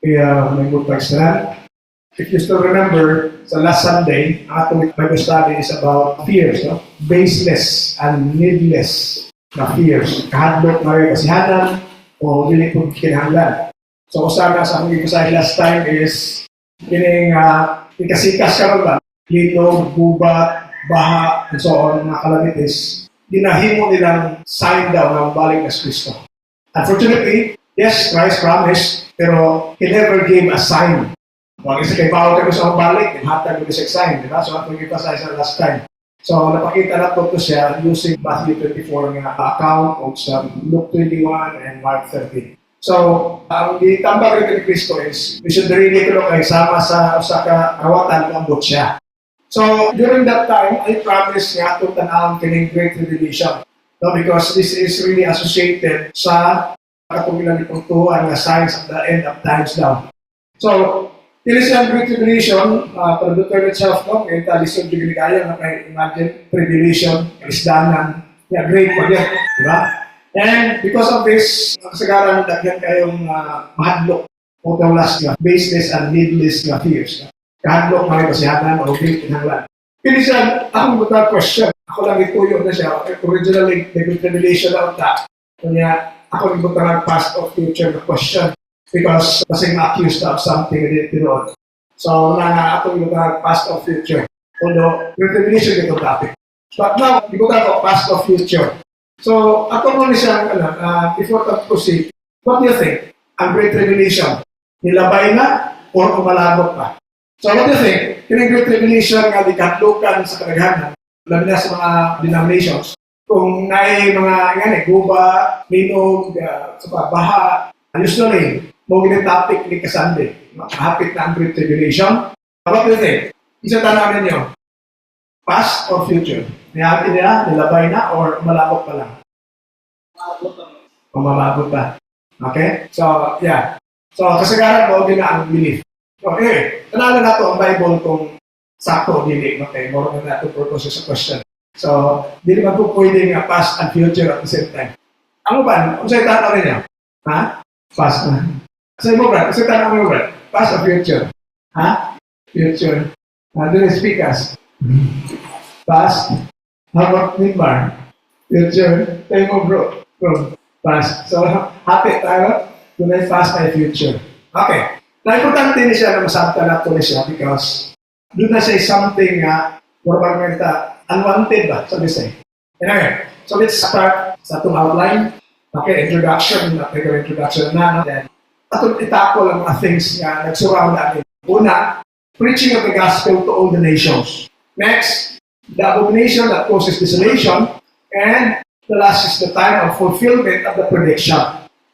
Kaya may good tagsran. If you still remember, sa last Sunday, ang atong Bible study is about fears, no? Baseless and needless na fears. Kahadlok na rin kasihanan o dili po kinahanglan. So, usana sa akong ipasay last time is kining ikasikas karon ba? Linog, gubat, baha, and so on, mga calamities. Ginahimo nilang sign daw na balik na si Kristo. Unfortunately, yes, Christ promised, pero He never gave a sign. Huwag isa kay bawal ka sa balik, hatag mo sa sign, di ba? So, atong ipasay sa last time. So, napakita na to siya using Matthew 24 nga account o sa Luke 21 and Mark 13. So, ang ditambag rin ni Kristo is, we should really kay sama sa ka kawatan ng siya. So, during that time, I promised nga itong tanawang kining Great Revelation. No, because this is really associated sa katugilan itong tuhan na signs of the end of times daw. So, it is a Great Tribulation, para the term itself, no? Ngayon tayo lisod yung ginigaya na kay imagine, tribulation, isdanan, great pa yan, di ba? And because of this, kasagaran daghan kayong mahadlok o tawlas nga, baseless and needless nga fears. Kahadlok na rin kasihanan o great kinahanglan. Pinisan, akong buta question, ako lang ituyo na siya, originally, the Great Tribulation na uta. Kanya, ako rin buta ng past or future na question. Because kasing accused of something na dito doon. So, atong yung past or future. Although, retribution ito topic. But now, di ko tayo past or future. So, atong muna siya, before to proceed, what do you think? Ang Great Revelation, nilabay na or umalabot pa? So, what do you think? Kining Great Revelation nga di katlukan sa kadaghanan, labi na sa mga denominations, kung may mga guba, linog, baha, usually, mo topic ni Kasande, makahapit na ang Great Tribulation. What do you think? Isa tanawin ninyo, past or future? Nihati niya, nilabay na, or malabot pa lang? O malabot pa. Okay? So, yeah. So, kasagaran mo, na ang belief. So, tanawin na ito ang Bible kung sakto, dili. Okay, more than that to purpose sa question. So, dili man po pwede nga past and future at the same time. Ano ba? Kung sa'yo tanawin niya? Ha? Past na. Say mo, Brad. Kasi tanong mo, Brad. Past or future? Ha? Future. Do they speak us? Past. How about Nimbar? Future. Tayo mo, bro. Past. So, happy tayo. Tunay past ay future. Okay. Na-importante ni siya na masabta na ito siya because doon na siya something formal unwanted ba? So, this say. Anyway, so let's start sa itong outline. Okay, introduction na then atong itako lang mga things nga nagsurround natin. Una, preaching of the gospel to all the nations. Next, the abomination that causes desolation. And the last is the time of fulfillment of the prediction.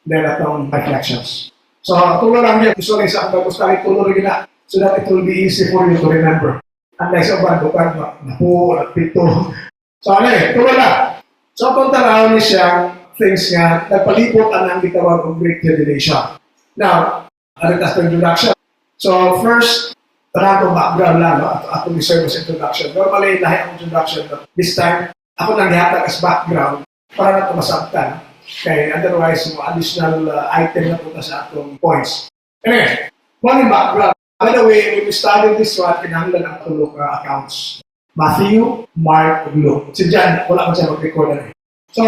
Then atong reflections. So, tulo lang yan. Gusto rin sa ang bagustari, tulo rin na so that it will be easy for you to remember. Unlike sa bukan, napo, pito. So, tulo lang. So, kung tanaw ni siya, things nga, nagpalipot ang bitawag ng Great Tribulation. Now, that's the introduction. So, first, tarang background lang, no? Atong deserve as introduction. Normally, lahi ang introduction, but this time, ako nang ihatag as background para na ito masabtan. Kaya otherwise, additional item na punta sa atong points. Anyway, one background. By the way, when we studied this one, kinahanglan ang tulog accounts. Matthew, Mark, Luke. Si John, wala ko siya mag-record na. So,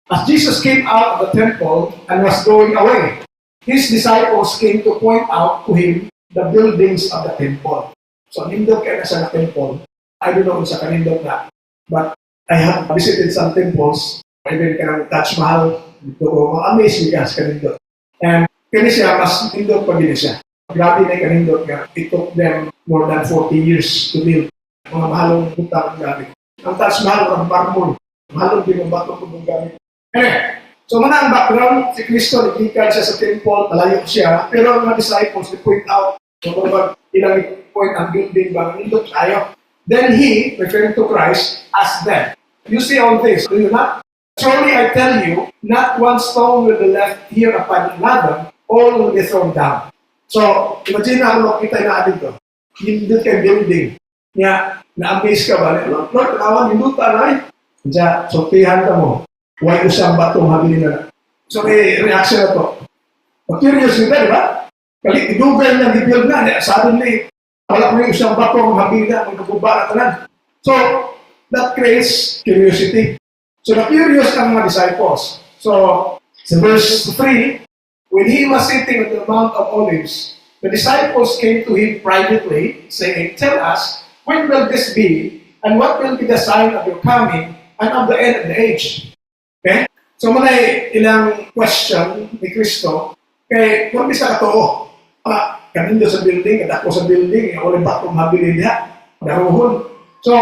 as Jesus came out of the temple and was going away, his disciples came to point out to him the buildings of the temple. So, nindog kayo na sa temple. I don't know kung sa kanindog na. But I have visited some temples. Even ka ng Taj Mahal. Dito ko, ma-amaze ka sa kanindog. And kaya siya, mas nindog pa din siya. Grabe na yung kanindog nga. It took them more than 40 years to build. Mga mahalong punta ng gamit. Ang Taj Mahal, ang marmol. Mahalong din ang bato ng gamit. Anyway, so muna ang background, si Kristo, nagkikan siya sa temple, talayo siya, pero ang mga disciples, point out, so kung ilang point ang building ba, nindot tayo. Then he, referring to Christ, asked them, you see all this, do you not? Surely I tell you, not one stone will be left here upon another, all will be thrown down. So, imagine na ako kita na dito, nindot kay building, niya, na-amaze ka ba? Lord, awan, nindot tayo, diya, sortihan ka mo. Huwag usang batong habilin na. So may reaction na to. Curious nila, di ba? Kali, i-google na, i-build na, suddenly, wala ko yung isang bato, mabila, magkaguba na tanan. So, that creates curiosity. So, na-curious ang mga disciples. So, sa verse 3, when he was sitting on the Mount of Olives, the disciples came to him privately, saying, "Tell us, when will this be, and what will be the sign of your coming, and of the end of the age?" Okay? So, muna ilang question ni Kristo, kay kung bisa ka to, kanindo sa building, at ako sa building, ako rin ba kung mabili niya, daruhon. So,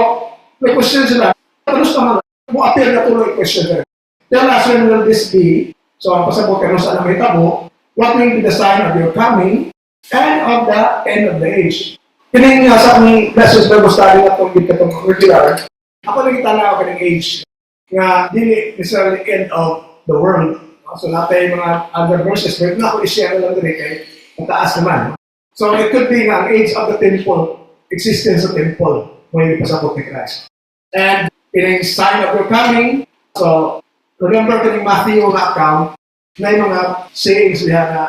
may question sila, tapos naman, appear na tuloy question sila. Tell us, when will this be? So, ang pasabot ka sa alam tabo, what will be the sign of your coming and of the end of the age? Kini nga sa akong lessons na study na itong regular, ako nakita na ako ng age nga dili necessarily end of the world. So, natin yung mga other verses, pero na ako i-share lang din kay mataas naman. So, it could be nga ang age of the temple, existence of temple, kung yung pasabot ni Christ. And in sign of your coming, so, remember ko ni Matthew na account, na yung mga sayings niya na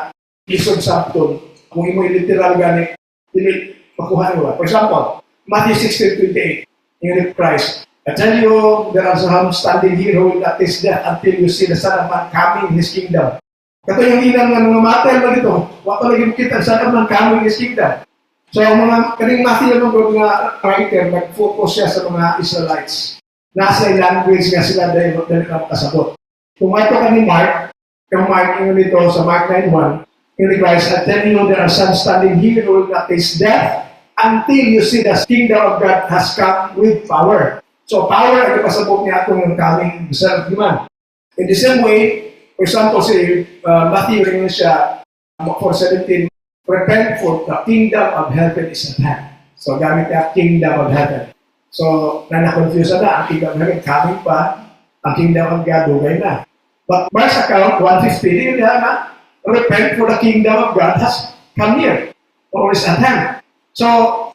lisod sa abdon. Kung mo literal gani, dili makuha nyo. For example, Matthew 16:28, yung ni Christ, "I tell you, there are some standing here who will not taste death until you see the Son of Man coming in His kingdom." Kato yung ilang nga mga mater na dito, wala lagi kita ang Son of Man coming in His kingdom. So, mga kaning Matthew ng mga writer, nag-focus siya sa mga Israelites. Nasa language nga sila dahil kasabot. Kung ito ka ni Mark, yung Mark yung dito sa Mark 9:1, yung Christ, "I tell you, there are some standing here who will not taste death until you see the kingdom of God has come with power." So, power ay kasabot niya itong yung coming Son of Man. In the same way, for example, si Matthew rin siya, 4:17, "Repent, for the kingdom of heaven is at hand." So, gamit niya kingdom of heaven. So, na-confuse na, ang kingdom of heaven coming pa, ang kingdom of God dugay na. But Mark's account, 1:50, yun na, "Repent, for the kingdom of God has come near, or is at hand." So,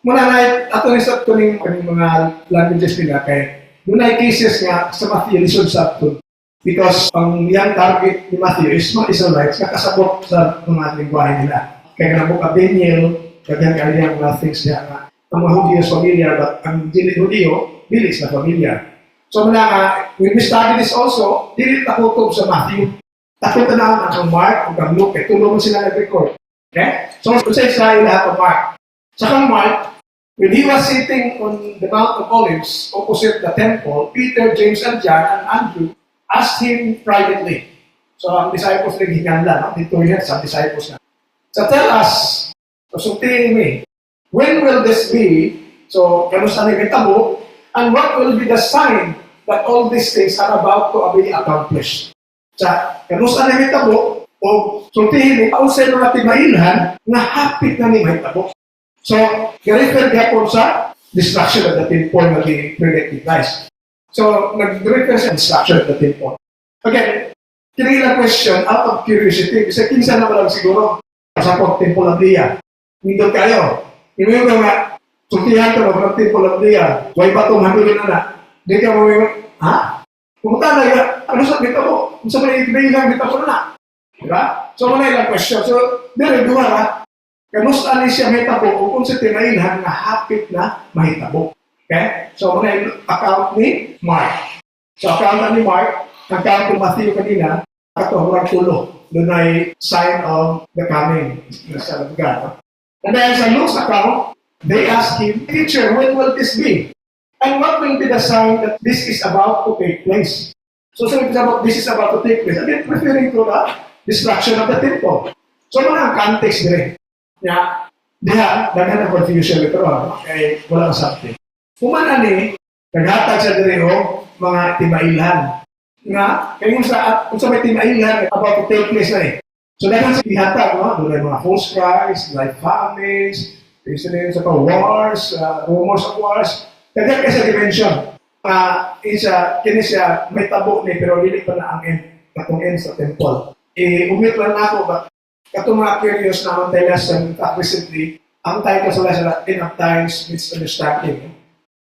muna na, ato rin sa tuning mga languages nila, kay doon ay cases nga sa Matthew, lisod sa ato. Because ang young target ni Matthew is mga Israelites na kasabot sa mga lingwahe nila. Kaya nga book of Daniel, kagyan kaya mga things niya nga, ang mga Hudyo is familiar, but ang Hudyo, bilis na familiar. So, when we study this also, dili takutob sa Matthew. Takot na ang Mark, ang Luke, tulungan sila nag-record. Okay? So, sa Israel lahat ng Mark. Sa kang Mark, when he was sitting on the Mount of Olives, opposite the temple, Peter, James, and John, and Andrew asked him privately. So, ang disciples rin hinanda, dito yan sa disciples na. So, tell us, so, tingin me, when will this be? So, kamusta na itabo, and what will be the sign that all these things are about to be accomplished? Sa kamusta na itabo, o sultihin mo, pausay mo natin mailhan, na hapit na ni mahitabo. So, i-refer niya po sa destruction of the temple na di-predict ni Christ. So, nag-refer sa destruction of the temple. Again, kinilang question, out of curiosity, kasi kinsa naman lang siguro, sa temple of Dia. Nindot kayo. Yung nga, sultihan ka ng temple of Dia, way ba itong habilin na? Di ka mo yung, ha? Pumunta na yan, ano sa dito mo? Kung sa may ilang dito mo na. Diba? So, muna ilang question. So, dire, duwa na, kamusta ni siya mahitabo o kung sa tinailhan na hapit na mahitabo. Okay? So, muna yung account ni Mark. So, account ni Mark, account ni Matthew kanina, ito, murang tulo. Doon ay sign of the coming sa God. And then sa Luke's account, they ask him, "Teacher, when will this be? And what will be the sign that this is about to take place?" So, about this is about to take place. Again, referring to the destruction of the temple. So, mga ang context dire. Yeah, diha, daghan na confusion ito. Okay, wala ang something. Kumana ni, naghatag sa dire mga timailhan. Nga, kaya kung sa may timailhan, about to take place na eh. So, dahil sa ihatag, doon ay mga false Christ, like famines, sa wars, rumors of wars, dahil kasi dimension. Kini siya may tabo ni, pero hindi pa na ang end, katong end sa temple. Umit lang ako, but katong mga curious naman tayo lesson, recently, ang title sa lesson, "End of Times Misunderstanding."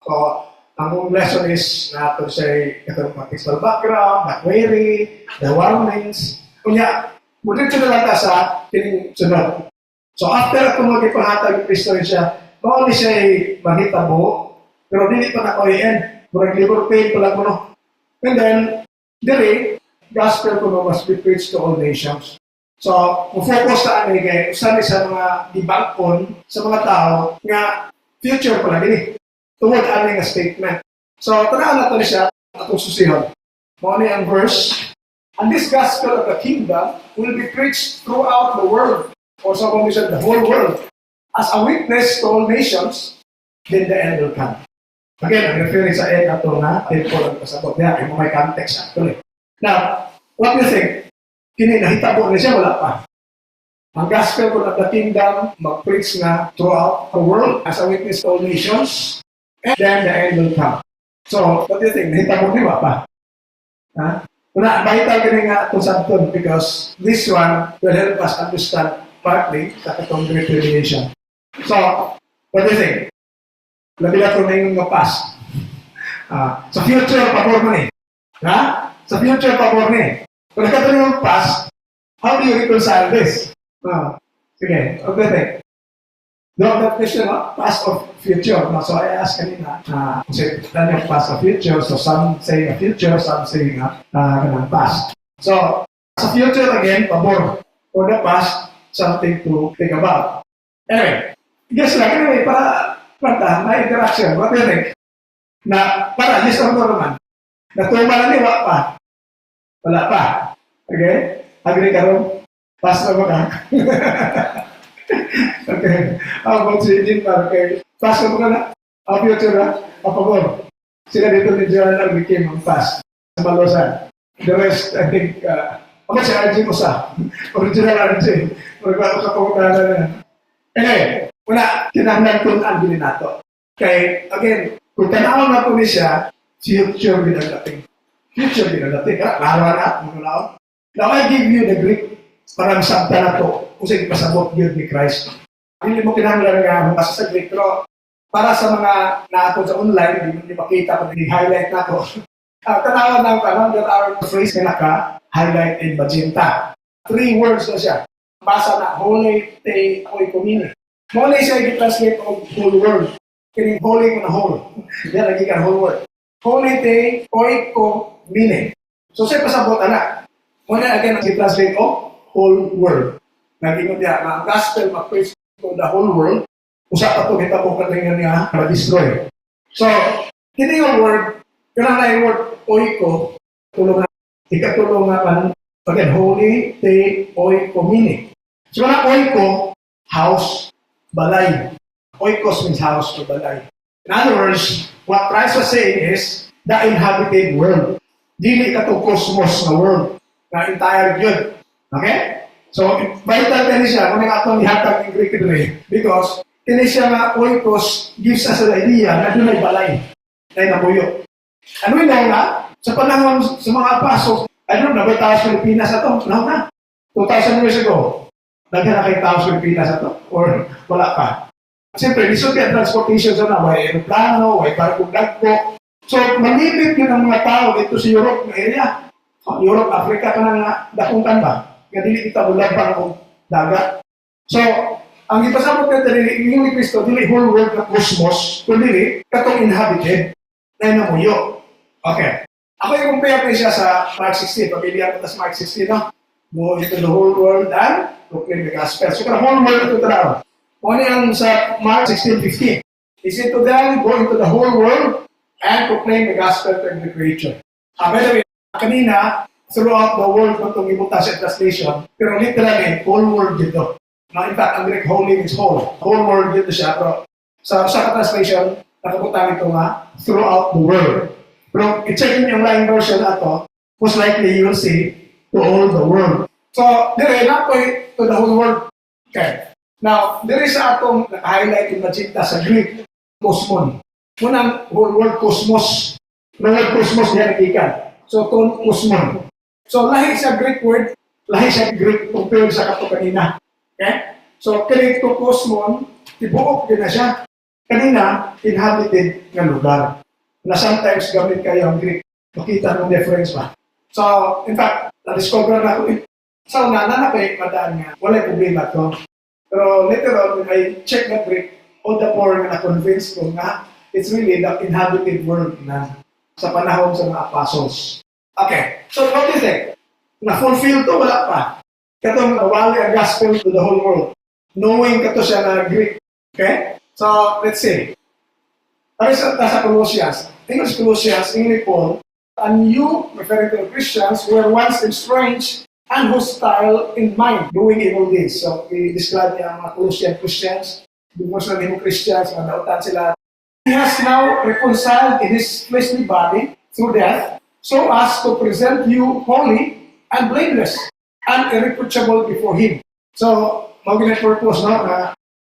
So, ang lesson is to say, katong contextual background, the query, the warnings. Kunya, muli ito na lang sa kining sunod. So after itong mag-ipahatag yung Kristo siya, mao ni siya mahitabo, pero dili pa na end. Murag labor pain pa lang kuno. And then, dili, gospel kuno must be preached to all nations. So, focus sa ani kay usa sa mga dibangkon sa mga tao nga future pala gini. Tungod ani nga statement. So, tanaw na to siya atong susihon. Mao ni ang verse, and this gospel of the kingdom will be preached throughout the world, or so kung the whole world, as a witness to all nations, then the end will come. Again, I'm referring sa end ato na temple ang pasabot niya, yung may context actually. Now, what do you think? Kini nahitabo na siya, wala pa. Ang gospel of the kingdom, mag-preach na throughout the world as a witness to all nations, and then the end will come. So, what do you think? Nahitabo niya, wala pa. Ha? Una, vital ka nga itong sabton because this one will help us understand partly sa katong Great Tribulation. So, what do you think? Labi na ito na yung past. Sa future, pabor mo ni. Ha? Sa future, pabor ni. Kung nagkataon yung past, how do you reconcile this? Sige, what do you think? No, that question, past or future. So I asked kanina, kasi dan yung past or future. So some say a future, some say past. So, sa future again, pabor. For the past, something to think about. Anyway, guess lang, anyway, para may interaction. What do you think? Na, para, yes or no naman. Natuma na niwa pa. Wala pa. Okay? Agree ka rin? Pass na ba ka? Okay. How about si Jim? Okay. Pass na ba ka na? Ang future na? Pagod. Sila dito ni Joanna became ang pass. Sa Malosan. The rest, I think, ako si RJ Musa. Original RJ. Magbago ka pagkakala na. Anyway, wala, kinahanglan kung ang bilin nato. Kaya, again, kung tanaw na po siya, future binagating. Future binagating. Larawan na, mga now, I give you the Greek para masabta na to kung sa'yo pasabot yun ni Christ. Hindi mo kinahanglan nga basta sa Greek, pero para sa mga nato sa online, hindi mo makita kung i-highlight na to. Tanawan lang ka, there are phrase na naka-highlight in magenta. 3 words na siya. Basa na, holy te oikomine. Holy siya i-translate of whole word. Kining holy ko na whole. Yan, lagi ka whole word. Holy te oikomine. So siya pasabot na. Muna again, i-translate of whole world. Nag-ingot niya, ang gospel mag-preach to the whole world. Usa pa ito, kita po katingan niya ma-destroy. So, hindi yung word, yun ang na yung word oiko, tulungan, ikatulungan, again, holy te oikomine. So, na oiko, house, balay. Oikos means house or balay. In other words, what Christ was saying is the inhabited world. Dili ka to cosmos na world, na entire good. Okay? So, vital ka siya kung atong ihatag in Greek today. Because, kini siya nga oikos gives us an idea na doon ay balay, na nabuyo. And we know na, sa panahon sa mga apostles, I don't know, nabay sa Pilipinas ito, panahon na. 2,000 years ago, naghan na kay tao sa Pilipinas ito, or wala pa. Siyempre, lisod yung transportation sa na, may aeroplano, may barkong dagpo. So, malipit yun ang mga tao dito sa Europe na area. Europe, Africa, ka na nga, dakungkan ba? Nga dili kita bulabang o dagat. So, ang ipasabot na dili, yung ni Cristo, dili whole world na cosmos, kundi katong inhabited na namuyo. Okay. Ako yung compare siya sa Mark 16. Pabilihan ko sa Mark 16, no? Go into the whole world and proclaim the gospel. So, the whole world ito tanaw. Kung ang sa Mark 16:15. He said to them, go into the whole world and proclaim the gospel to every creature. By the way, kanina, throughout the world kung itong ibuta sa translation, pero literally, whole world dito. Now, in fact, ang Greek holy means whole. Whole world dito siya, pero sa translation, nakabutan ito nga, throughout the world. Pero i-check yung line version na ito, most likely you will see to all the world. So, dire, not to the whole world. Okay. Now, dire sa atong naka-highlight yung magsinta sa Greek, cosmon. Munang whole world cosmos. Ng word cosmos niya nakikan. So, ito cosmon. So, lahi sa Greek word, lahi sa Greek compare sa kato kanina. Okay? So, kaya ito cosmon, tibuok din na siya. Kanina, inhabited na lugar. Na sometimes gamit kayo ang Greek. Makita ng difference ba? So, in fact, na-discover na ako, sa una, nanakay madaan nga, wala problema ito. Pero later on, when I check the Greek, all the more na na-convince ko na it's really the inhabited world na sa panahon sa mga apostles. Okay, so what do you think? Na-fulfill to, wala pa. Katong nawali ang gospel to the whole world. Knowing kato siya na Greek. Okay? So, let's see. Para sa Colossians, English Colossians, English Paul, and you, referring to the Christians, were once estranged and hostile in mind, doing evil deeds. So, i-describe niya ang mga Colossian Christians, because na mga Christians, mga nautan sila. He has now reconciled in his fleshly body through death, so as to present you holy and blameless and irreproachable before Him. So, mag-inang purpose, no,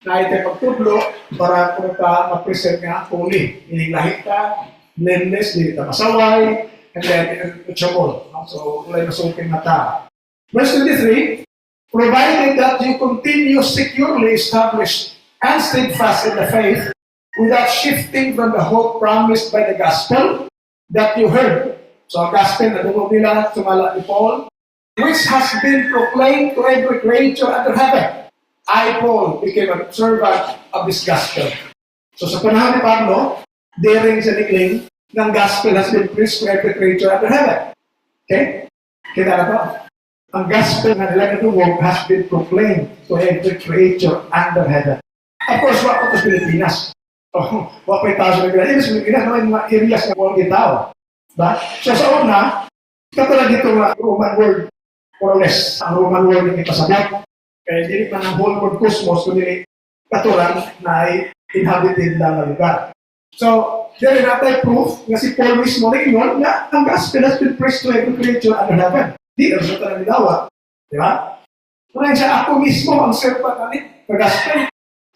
na ito pagtudlo para kung ma-present nga holy. Meaning lahi ka, blameless, hindi ka masaway, and then irreproachable. So, wala yung masuking mata. Verse 23, provided that you continue securely established and steadfast in the faith, without shifting from the hope promised by the gospel that you heard. So, ang gospel na dumog nila, sumala ni Paul, which has been proclaimed to every creature under heaven. I, Paul, became a servant of this gospel. So, sa panahon ni Pablo, daring sa nikling, ng gospel has been preached to every creature under heaven. Okay? Kita na to? Ang gospel na nila natungog has been proclaimed to every creature under heaven. Of course, wala ko sa Pilipinas. Wala ko yung tao sa Pilipinas. Sa Pilipinas, may mga areas na walang tao. Diba? So, sa una, katulad dito nga, Roman world, more or less, ang Roman world yung ipasabot. Kaya hindi pa ng whole world cosmos, kundi katulad na ay inhabited lang na lugar. So, there is natin proof na si Paul mismo na ingon na ang gospel has been preached to every creature under heaven. Di na resulta ng nilawa. Diba? Kung siya, ako mismo ang servant na gospel.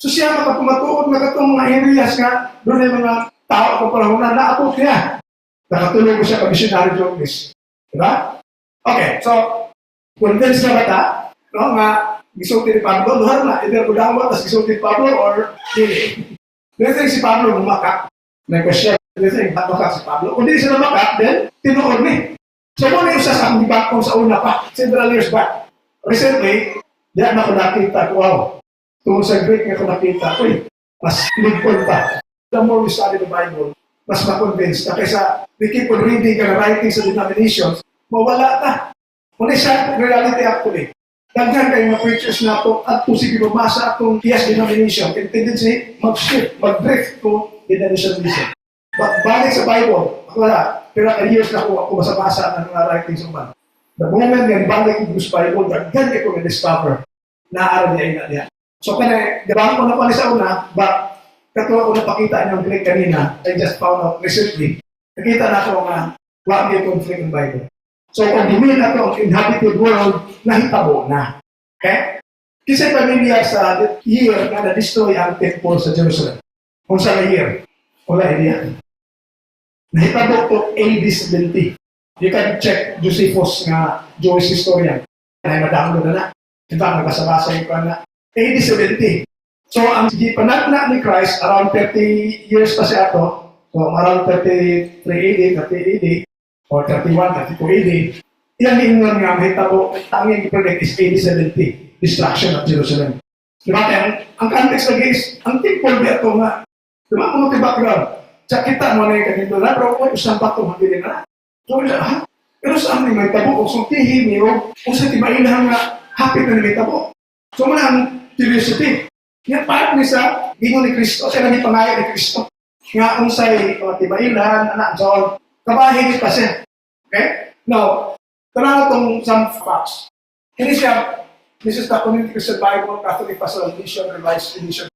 So siya makapumatuod na katong mga areas nga, doon yung mga tao kung palahunan na ako kaya. Nakatulong ko siya pag-missionary journalist. Diba? Okay, so, convinced na bata, no, nga, gisulti ni Pablo, luhar na, either kudawa, tapos gisulti ni Pablo, or hindi. Dito si Pablo lumakak. Nag-question, dito yung lumakak si Pablo. Kung hindi siya lumakak, then, tinuod ni. So, muna yung sasang back kung sa una pa, several years back. Recently, diyan ako nakita, wow. Tungkol sa Greek nga kung nakita ko mas ligpon pa. The more we study the Bible, mas ma-convince na kaysa we keep on reading and writing sa denominations, mawala na. Muna siya, reality actually. Daghan kayo mga preachers na ito at kung sige mamasa itong yes denomination, yung tendency mag-shift, mag-drift to denominationalism. But balik sa Bible, wala. Pero years na ako basa-basa ng mga writings ng man. The moment nga balik yung Bible, daghan kayo na-discover na araw niya niya. So, kaya, gabang ko na pa sa una, but katulad ko napakita niyong Greek kanina, I just found out recently, nakita na ako nga, wag may conflict in Bible. So, kung dimin na ito ang inhabited world, nahitabo na. Okay? Kasi pamilya sa year na na-destroy ang temple sa Jerusalem. Kung sa year, wala idea. Nahitabo to AD 70. You can check Josephus nga Jewish historian. Ay madamo na na. In fact, nagbasa-basa yung na AD 70. So, ang panagna ni Christ, around 30 years pa siya ito. So, around 33 AD, 30 AD, or 31, 32 AD. Yan yung nga mahitabo, ang yung i-predict is AD 70, destruction of Jerusalem. Diba? Ang context lagi is, ang temple niya ito nga, diba? Ano ito background? Sa kita mo na yung kanito na, pero kung isang bato mabili na. So, ha? Pero saan may tabo? Kung tihi, mayroon, kung sa tibainahan nga, hapit na may tabo. So, muna ang curiosity. Nga part ni sa gingon ni Kristo, siya naging pangayo ni Kristo. Nga unsay tibailan, anak, John, kabahin pa siya. Okay? Now, tanaw itong some facts. Hindi siya, this is the Community Christian Bible, Catholic Pastoral Edition, Revised Edition.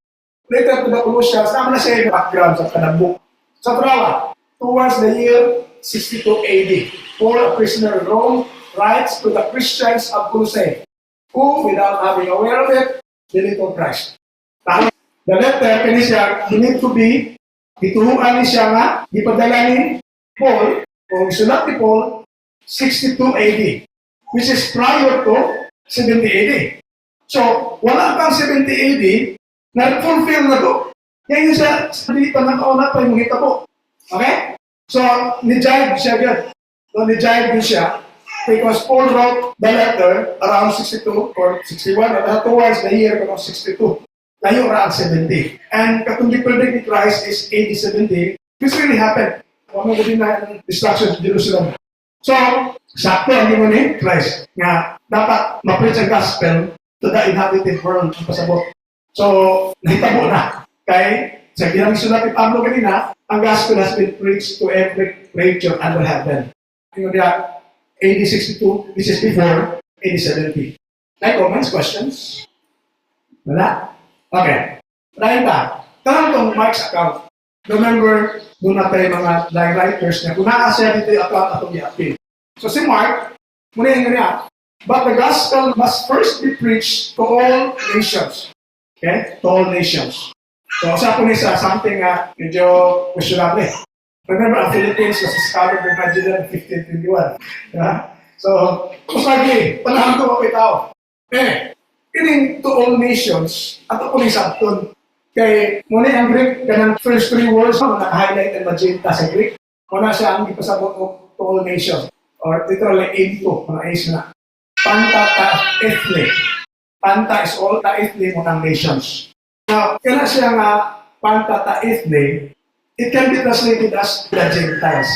Later to the Colossians, naman na siya yung background sa kanang book. Sa trawa, towards the year 62 AD, Paul, a prisoner in Rome, writes to the Christians of Colossae, who, without having aware of it, believe on Christ. The letter, kani siya, you need to be, ituruan ni siya nga, ipadala ni Paul, o isulat ni Paul, 62 AD, which is prior to 70 AD. So, wala pang 70 AD, na-fulfill na to. Yan yung sa dito ng kauna pa yung hitabo. Okay? So, ni-jive siya agad. So, ni-jive din siya. Because Paul wrote the letter around 62 or 61, and towards the year of 62. Layo ra ang 70. And katong predict ni Christ is AD 70. This really happened. Ano din na ang destruction of Jerusalem. So, sakto ang mo ni Christ nga dapat ma-preach ang gospel to the inhabited world ang pasabot. So, nahitabo na. Kay, sa ginamit sulat ni Pablo kanina, ang gospel has been preached to every creature under heaven. Ano diya, AD 62, this is before AD 70. Like comments, questions? Wala? Okay. Dahil ba, tanong tong Mike's account. Remember, doon na tayo mga line writers na kung nakasya dito yung account atong i-appeal. So si Mark, muna yung niya, but the gospel must first be preached to all nations. Okay? To all nations. So sa po sa something medyo questionable. Remember, ang Philippines was discovered by Magellan in 1521. Yeah? So, mas lagi, panahon ko kapit tao. Kining to all nations, ato po ni Sabton. Kay, muna ang Greek, ganang first three words na naka-highlight and magenta sa Greek. Muna siya ang ipasabot to all nations. Or literally, into, mga A's na. Panta ta ethne. Panta is all ta ethne mo ng nations. Now, kaya siya nga panta ta ethne, it can be translated as the Gentiles.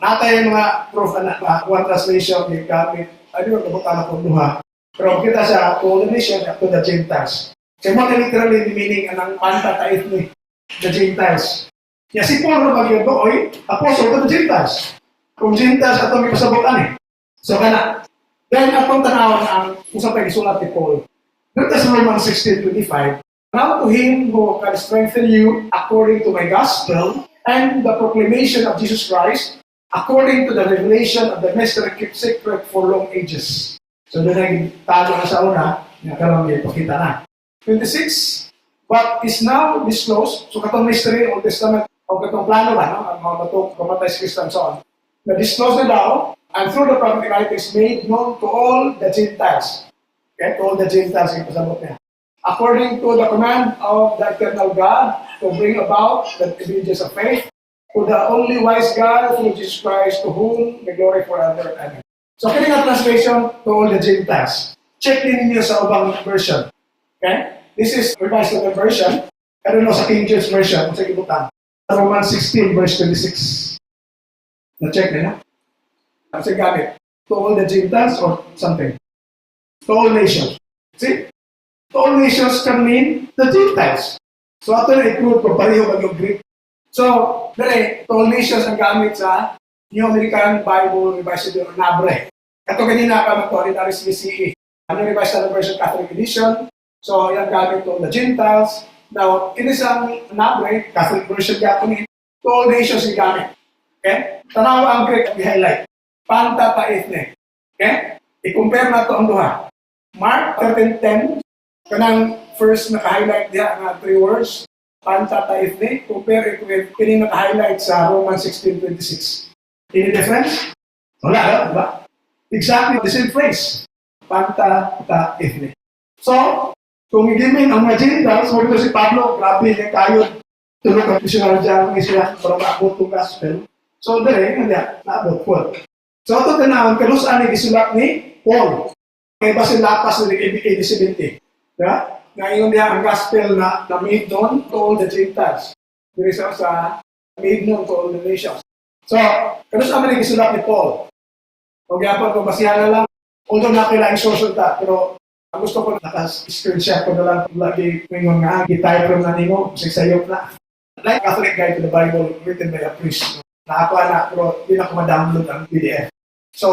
Natay yung mga proof na one translation yung gamit, ay di ba kabutan na kong duha. Pero kita sa all the nation to the Gentiles. Kaya mga literally the meaning ng panta ta ethne, the Gentiles. Kaya si Paul na mag-yun doon, apostle to the Gentiles. Kung Gentiles ato may pasabutan eh. So kana. Then atong tanawon ang usap ay isulat ni Paul. Notice Romans 16:25. Now to him who can strengthen you according to my gospel and the proclamation of Jesus Christ, according to the revelation of the mystery kept secret for long ages. So doon ay tago na sa una, nagkaroon niya ipakita na. 26, but is now disclosed, so katong mystery Old Testament, o katong plano ba, no? Ang mga batong kamatay si Kristo and so on. Na-disclose na daw, and through the prophetic writings made known to all the Gentiles. Okay, to all the Gentiles, yung pasabot niya. According to the command of the eternal God, to bring about the obedience of faith, to the only wise God, through Jesus Christ, to whom the glory forever. Amen. So, kini nga translation to all the Gentiles. Check din niyo sa ubang version. Okay? This is revised to the version. I don't know sa King James version, kung sa kibutan. Romans 16, verse 26. Na-check nila. Ang sa gamit. To all the Gentiles or something. To all nations. See? To all nations can mean the Gentiles. So, ito na i-prove ko, pareho mag-yung Greek. So, dali, to all nations ang gamit sa New American Bible Revised Edition, NABRE. Ito kanina ka mag-to, RSVCE. Ano revised na version Catholic Edition. So, yan gamit to the Gentiles. Now, inisang NABRE, Catholic version Japanese, to all nations yung gamit. Okay? Tanaw ang Greek at i-highlight. Panta ta ethne. Okay? I-compare na to ang duha. Mark 13:10, kanang first naka-highlight diya nga three words, panta ta ethne, compare it with kining naka-highlight sa Romans 16:26. Any difference? Wala, diba? Exactly the same phrase. Panta ta ethne. So, kung i-gimin ang mga Gentiles, so ito si Pablo, grabe niya kayo, tulog ang missionary dyan ng Israel para maabot itong gospel. So, dali, hindi, naabot po. So, ito tinawag, kalusaan ni isulat ni Paul. Kaya ba lapas na AD 70? Diba? Ngayon niya ang gospel na made known to all the Gentiles. There is sa made known to all the nations. So, kalusaan ni isulat ni Paul. Kung yapon ko, basihan na lang. Although nakilaing susunta, pero ang gusto ko naka-screenshot ko na lang lagi ngayon nga, gitay from na nimo, sigsayop na. Like Catholic Guide to the Bible written by a priest. Nakakuha na, pero hindi na ko ma-download ang PDF. So,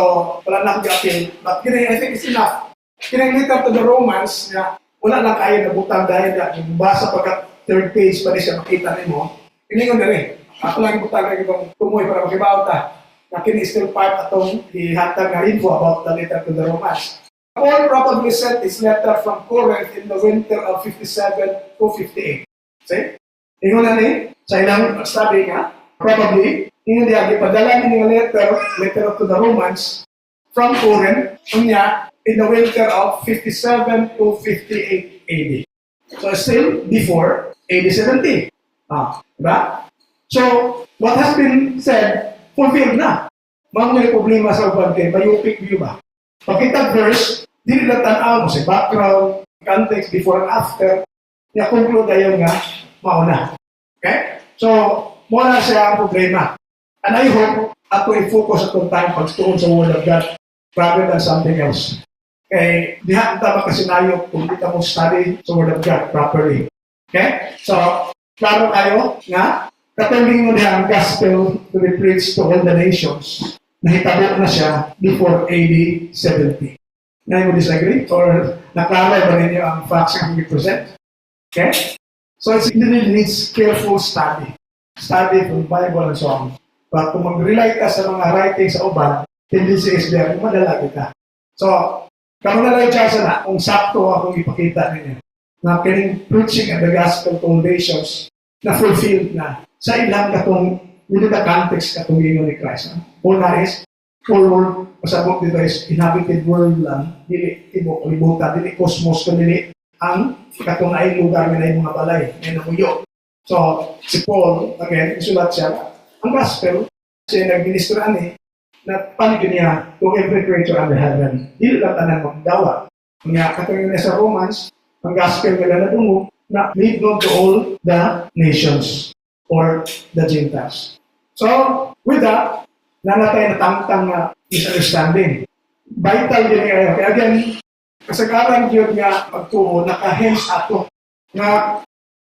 wala na akong i-appeal. But I think it's enough. Kinang-later to the Romans, na wala lang kayo nabutang dahil na yung basa pagka third page pa rin siya makita nimo. Iningon na rin. Ako lang butang na itong tumoy para makibaw ta. Na kini still part atong ihatag na info about the letter to the Romans. Paul probably sent his letter from Corinth in the winter of 57 to 58. See? Ingon na ni, sa ilang study nga, probably, ingon niya, ipadala niya letter to the Romans from Corinth, niya, in the winter of 57 to 58 AD. So still before AD 70. Diba? So, what has been said, fulfilled na. mga problema sa uban kay myopic view ba? Pagkita verse, dili lang tanaw mo sa background, context, before and after, niya conclude ayon nga, mauna. Okay? So, muna siya ang problema. And I hope ato i-focus atong time pagtuon sa Word of God rather than something else. Okay? Diha kita makasinayo kung di ka mo study sa Word of God properly. Okay? So, klaro kayo nga, katulad mo diha ang gospel to be preached to all the nations. Nahitabo na siya before AD 70. Na mo disagree? Or naklaro ba ninyo ang facts na we present? Okay? So it really needs careful study. Study from Bible and so on. But kung mag-rely ka sa mga writings sa uban, tendency is there, madala kita. So, kamo na lang siya na kung sakto akong ipakita ninyo na kining preaching of the gospel to all nations na fulfilled na sa ilang katong within the context katong gingon ni Christ. Una is, full world, pasabot dito is inhabited world lang, dili tibok libutan, dili cosmos, dili ang katong ay lugar na yung mga balay, may namuyo. So, si Paul, again, isulat siya, ang gospel, siya nag-minister na panigin niya to every creature under heaven. Dili lang tanan magdawa. Nga, katong yun sa Romans, ang gospel nila na dungo, na lead known to all the nations or the Gentiles. So, with that, nanatay na tamtang na misunderstanding. Vital din kayo. Kaya again, kasagaran yun nga pagtuo, naka-hands ato na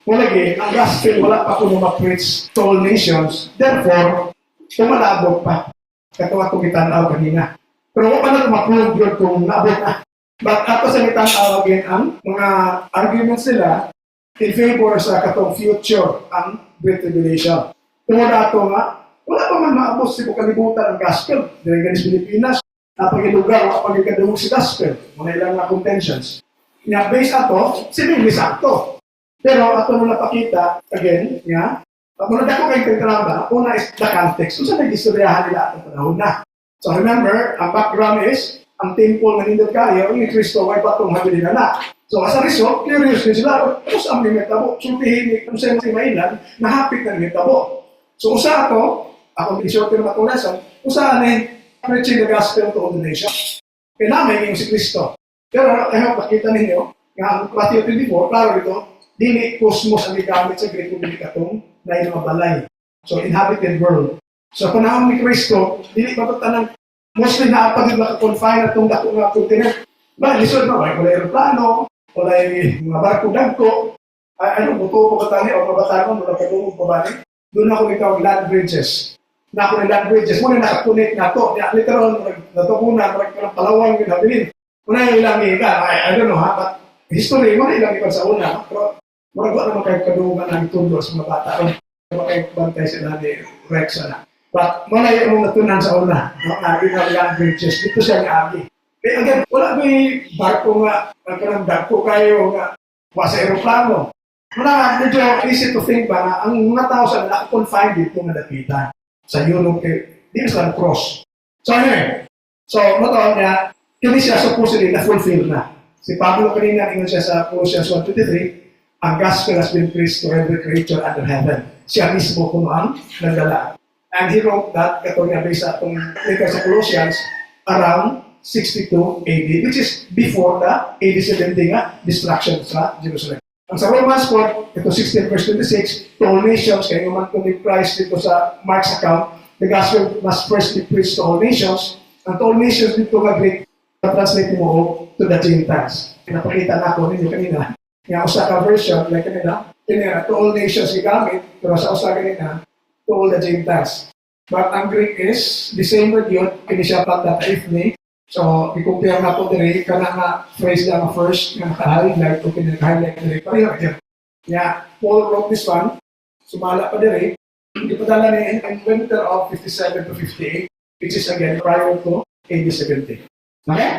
walagi, ang gospel wala pa kung ma-preach to all nations. Therefore, pumalabog pa. Katawa kong itanaw kanina. Pero wala pa na ma-prove yun kung naabot na. But ato sa itanaw again, ang mga arguments nila in favor sa katong future ang Great Tribulation. Kung wala ito nga, wala pa man maabot si kalibutan ang gospel. Dahil ganis Pilipinas, napagilugar, napagigadawag si gospel. Mga ilang na contentions. Nga, based ato, sinili sakto. Pero ato nung napakita, again, nga, kung nadako kayo kagkaramba, una is the context. So, saan nag-istoryahan nila atong panahon na? So, remember, ang background is, ang temple na nindot kayo, ni Kristo, ay batong habilin na. So, as a result, curious din sila, tapos ang limitabo, sultihin, kung sa'yo si Mailan, nahapit na limitabo. So, usa ato, akong isorte ng matulasan, usa na preaching the gospel to all the nations. Kailangan yung si Kristo. Pero, ayaw, pakita ninyo, nga ang Matthew 24, klaro dito, dili cosmos ang gigamit sa Greek Publikatong na yung mga balay. So, inhabited world. So, panahon ni Kristo, dili pa ito tanang, mostly naapagin na confine at itong dako nga continent. Ba, lisod na, wala aeroplano, wala mga barko-dagko, ano, buto po katani, o mabatanon, wala kadungog pa balik. Doon ako nito ang land bridges. Na ako ng land bridges, muna nakakunik na ito. Literal, natupuna, parang palawang yung nabilin. Muna yung ilang ikan, I don't know ha, but history, muna ilang ikan sa una. Pero, marag ba naman kayo kadungan ng tundo sa mga bata. Marag kayo bantay sila ni Rex na. But, muna yung natunan sa una. Yung land bridges, dito siya ng agi. Eh, again, wala may barko nga, nagkarang ko kayo nga, sa aeroplano. Muna, medyo easy to think ba na ang mga tao sa nakakonfine dito nga dapitan. Sa Europe, di sila cross. So anyway, so mataon niya, kini siya supposedly na-fulfill na. Si Pablo kanina, ingon siya sa Colossians 1:23, ang gospel has been preached to every creature under heaven. Siya mismo kung ang nagdala. And he wrote that, katong nga based sa itong letter sa Colossians, around 62 AD, which is before the AD 70 nga destruction sa Jerusalem. Ang sa Romans 4, ito 16 verse 26, to all nations, kaya naman kung may Christ dito sa Mark's account, the gospel must first be preached to all nations, and to all nations dito nga Greek, translate mo to the Gentiles. Pinapakita na ako ninyo kanina, nga usa ka version, like kanina, to all nations gigamit, pero sa usa kanina, to all the Gentiles. But ang Greek is, the same word yun, kini siya pata ethnic. So, i-compare na po din, kana nga phrase lang na first, nga naka-highlight, o pinag-highlight din, pareho yan. Yeah, Paul wrote this one, sumala pa din, ipadala niya in winter of 57 to 58, which is again prior to AD 70. Okay?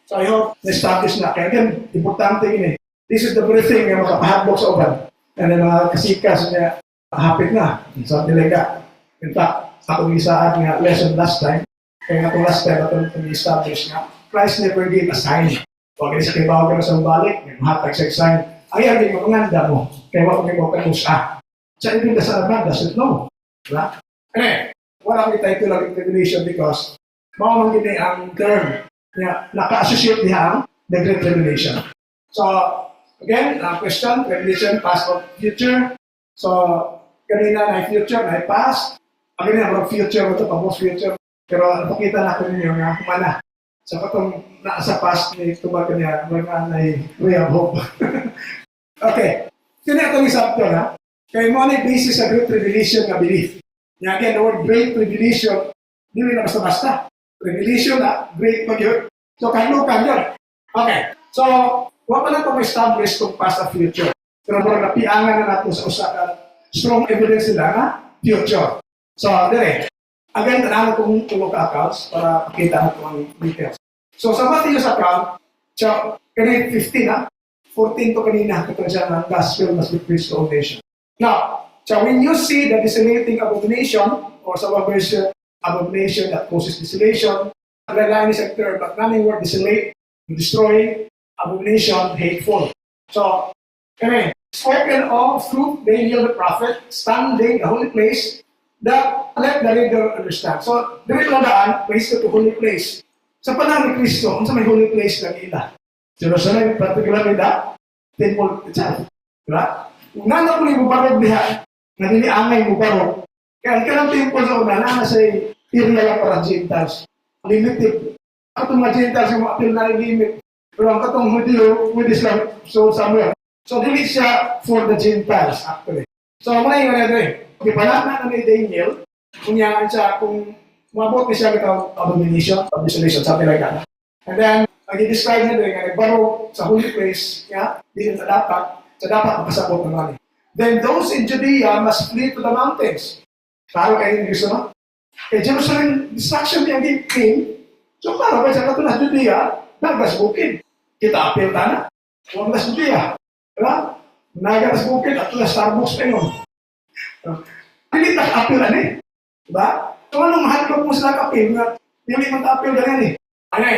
So, I hope na-establish na. Kaya again, importante yun eh. This is the very thing nga makapahadlok sa uban. And then mga kasikas niya, hapit na sa delega. In fact, ako isaan nga lesson last time, kaya nga itong last time itong establish nga, Christ never gave a sign. Huwag kayo sa kibaw ka na sa balik, mahatag sa sign. Ayaw din mo, panganda mo. Kaya huwag kayo kamusa. Sa ibig na sa naman, doesn't know. Diba? Eh, walang itayo lang in tribulation because Mao man gini ang term nga naka-associate diha ang the Great Tribulation. So, again, question, tribulation, past or future. So, kanina na future, na past. Again, na future, ito pa future. Pero napakita natin ninyo nga kumana. So, katong nasa past ni tubag niya, mga na way of hope. Okay. Kaya itong example, ha? Kaya mo na basis sa Great Tribulation na belief. Nga again, the word Great Tribulation, hindi na basta-basta. Tribulation na, great pag yun. So, kalukan yun. Okay. So, wala pa lang itong establish itong past at future. Pero parang napiangan na natin sa usakan, strong evidence nila na future. So, dire. Again, tanahan kong tulog accounts para makita natin ang details. So, sa Matthew's account, so, kanina 15 na, 14 to kanina, katulad siya ng gospel must be preached to all nations. Now, so when you see the desolating abomination, or some version, abomination that causes desolation, the line is a term, but nothing word desolate, destroy, abomination, hateful. So, anyway, spoken of through Daniel the prophet, standing the holy place, that let the reader understand. So, dito na daan, place to holy place. Sa panahon ni Kristo, sa may holy place lang ila. Jerusalem, particularly the temple itself. Diba? Kung nanak mo yung mubarog niya, naniniangay mubarog, kaya ang kanang temple sa una, nasa area lang para Gentiles. Limited. Katong mga Gentiles yung appeal na limit. Pero ang katong Hudyo, with Islam, so somewhere. So, dili siya for the Gentiles, actually. So, muna yung ano rin. Ipalakna na ni Daniel, kunyaan siya, kung mabot na siya ito, abomination, of desolation, something like that. And then, nag-describe na rin, nagbaro sa holy place, di sa dapat makasabot ng mali. Then those in Judea must flee to the mountains. Klaro kayo yung gusto, no? Kaya Jerusalem, destruction niya came, so klaro kayo sa katulad Judea, nagasbukin. Kita apil na, huwag nas Judea. Diba? Nagasbukin, at tulas Starbucks kayo. Hindi tak-apil na eh. Diba? Kung anong mahal mo sila kapil, hindi mag-apil ganyan eh. Okay.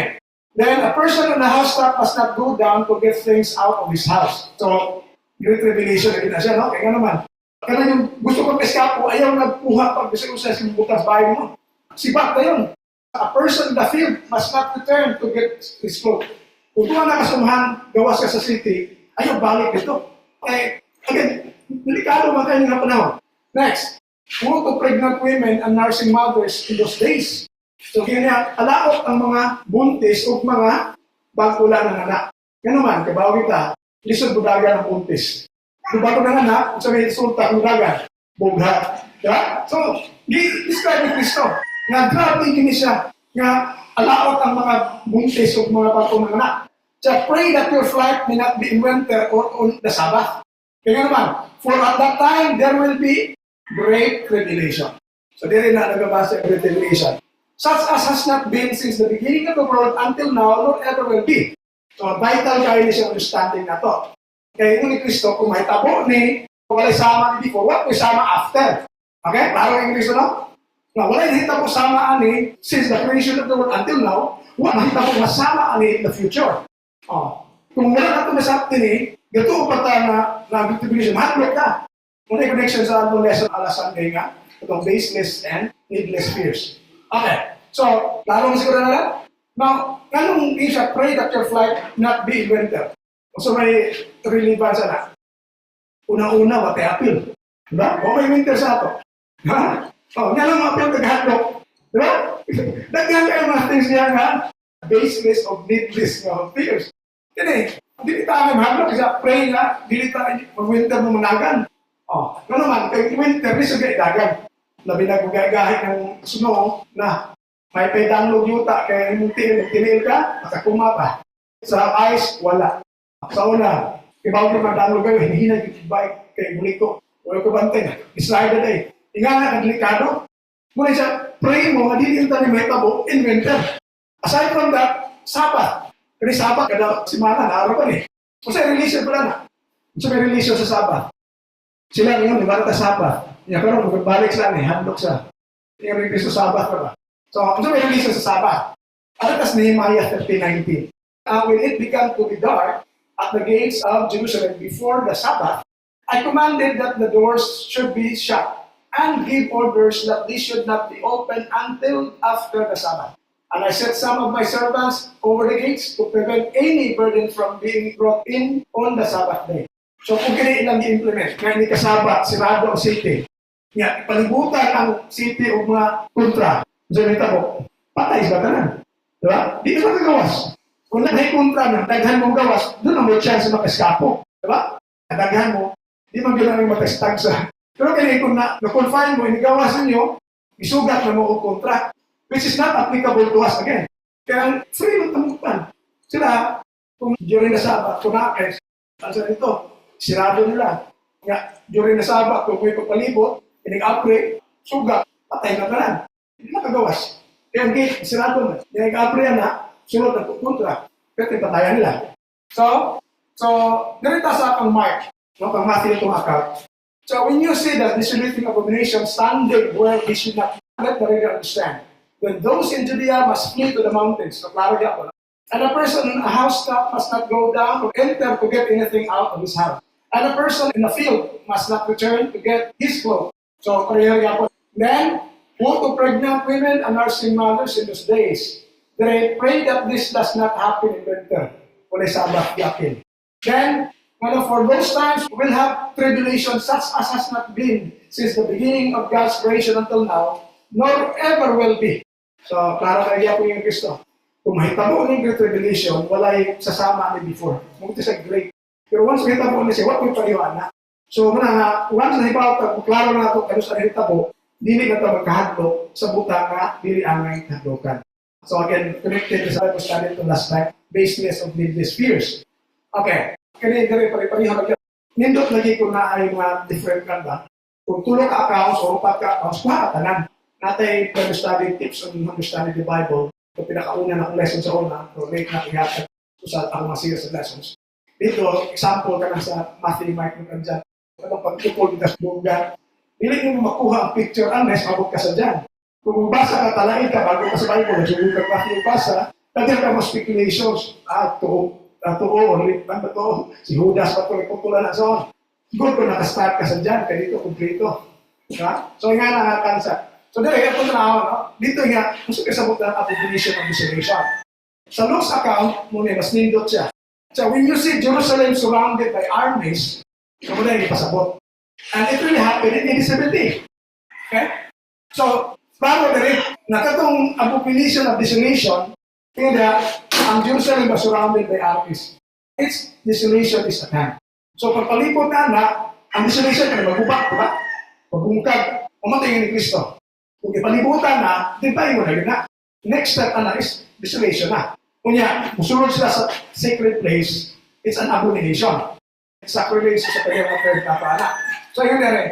Then a person in the housetop must not go down to get things out of his house. So, Great Revelation na siya, no? Kaya nga naman. Kaya yung gusto kong eskapo, ayaw nagpuha pag gusto ko sa butas bahay mo. Sibat na yun. A person in the field must not return to get his clothes. Kung doon nakasamahan, gawas ka sa city, ayaw balik ito. Okay. Again, delikado man kayo nga panahon. Next, woe to pregnant women and nursing mothers in those days. So, kaya alaot ang mga buntis o mga bagula ng anak. Yan naman, kabaw kita, lisod budaga ng buntis. Kung bago ng anak, sa may sulta, budaga, bugha. Diba? So, describe ni Kristo. Nga grabe kini siya, nga alaot ang mga buntis o mga bago ng anak. So, pray that your flight may not be in winter or on the Sabbath. Kaya naman, for at that time, there will be great tribulation. So, di rin na nagabasa ang great tribulation. Such as has not been since the beginning of the world until now, nor ever will be. So, vital kayo na siyang understanding na to. Kaya yun ni Kristo, kung may tabo ni, kung wala'y sama ni before, what may sama after? Okay? Klaro yung Kristo, no? Na wala'y nahita po sama ani, since the creation of the world until now, wala nahita po masama ani in the future. Oh. Kung wala na ito nasakti ni, gato pa ta na tribulation, handlock ka. Muna yung connection sa atong lesson ala Sunday nga, itong baseless and needless fears. Okay. So, lalo mo siguro na lang. Now, anong isa, pray that your flight not be in winter. So, may relevance na. Una-una, wate appeal. Diba? O may winter sa ato. Ha? O, nga lang appeal kag-handlock. Diba? Daghan kayo mga things niya nga, baseless of needless of fears. Kaya hindi tayo mag-handlock. Isa, pray na, hindi tayo mag-winter mo managan. O, ano naman, kay winter, di sa dagan. Labi na kung gagahin ng snow na may pedang yuta kaya yung tinil ka, makakuma pa. Sa ice, wala. Sa una, ibaw ko magdalo kayo, hindi na yung bike kay Buliko. Wala ko bantay na. Slide na eh. Inga na, ang delikado. Muna siya, pray mo, hindi yung tayo may tabo in winter. Aside from that, Sabbath. Kasi Sabbath, kada simana, naaraw pa eh. Kasi relation pala na. Kasi may relation sa Sabbath. Sila ngayon, ibarat na Sabbath. Yan, pero magbalik sila ni handlock sa yung release sa Sabbath pa ba? So, ano may release sa Sabbath? Alatas Nehemiah 30:19. When it began to be dark at the gates of Jerusalem before the Sabbath, I commanded that the doors should be shut and give orders that they should not be opened until after the Sabbath. And I set some of my servants over the gates to prevent any burden from being brought in on the Sabbath day. So kung kini ilang i-implement, nga hindi kasabat, sirado ang city, nga palibutan ang city o mga kontra, so nita ko, patay sa tanan. Diba? Di ka magagawas. Kung may kontra na, daghan mong gawas, doon ang may chance na makaskapo. Diba? Daghan mo, di man gano'n yung matagstagsa. Pero kaya kung na-confine mo, inigawas ninyo, isugat na mo o kontra, which is not applicable to us again. Kaya free ng tamutan. Sila, kung during the Sabbath, kung nakakes, ano nito, sirado nila. Nga, during the Sabbath, kung may pagpalibot, inig-upgrade, sugat, patay na tanan. Hindi nakagawas. Kaya ang gate, sirado na. Inig-upgrade na, sunod na kontra. Pero patayan nila. So, ganito sa akong Mark, no, pang Matthew itong account. So, when you see that desolating abomination standing where they should not, let the reader understand. When those in Judea must flee to the mountains, so klaro yan. And a person in a housetop must not go down or enter to get anything out of his house. And a person in a field must not return to get his clothes. So, then, woe to pregnant women and nursing mothers in those days. They pray that this does not happen in winter. When Sabbath yakin. Then, for those times, we'll have tribulation such as has not been since the beginning of God's creation until now, nor ever will be. So, klaro kaya po yung Kristo. Kung mahitabo ng Great Tribulation, wala yung sasama ni before. Mungkin sa great. Pero once mahitabo na siya, what may pariwan na? So, once nahibaw, klaro na ito, kano sa nahitabo, dili na ito magkahadlok sa buta nga, dili ang nahitadlokan. So again, connected to sa Bible study ito last time, baseless of needless fears. Okay, kaya pare-pareho na nindot lagi ko na ay mga different kanda. Kung tulong ka accounts o upat ka accounts, makatanan. Natay Bible study tips on understanding the Bible. Ito pinakauna na akong lesson sa una, so late na ihatag sa akong mga series of lessons. Dito, example ka na sa Matthew, Mark, and John. Anong pagtupol ka sa lugar, hindi mo makuha ang picture unless mabot ka sa dyan. Kung basa ka, talain ka, bago ka sa Bible, nagsulit ka Matthew basa, tagyan ka mo speculations. Si Judas pa ito, nagputulan na so. Good kung nakastart ka sa dyan, kaya dito, kumplito. So nga nakakansa. So dito, ito na ako, no? Dito nga, gusto ka sabot ng abomination of desolation. Sa Luke's account, muna, mas nindot siya. So when you see Jerusalem surrounded by armies, so muna yung ipasabot. And it really happened in 1870. Okay? So, bago na rin, nakatong abomination of desolation, kaya ang Jerusalem was surrounded by armies. Its desolation is at hand. So, pagpalipot na, ang desolation ay magubak, diba? Magbungkag, umatay ni Kristo. Kung ipalibutan na, di ba mo na yun na? Next step is desolation na. Kunya, musunod sila sa sacred place, it's an abomination. Sacrilege sa kanyang third na. So yun na rin.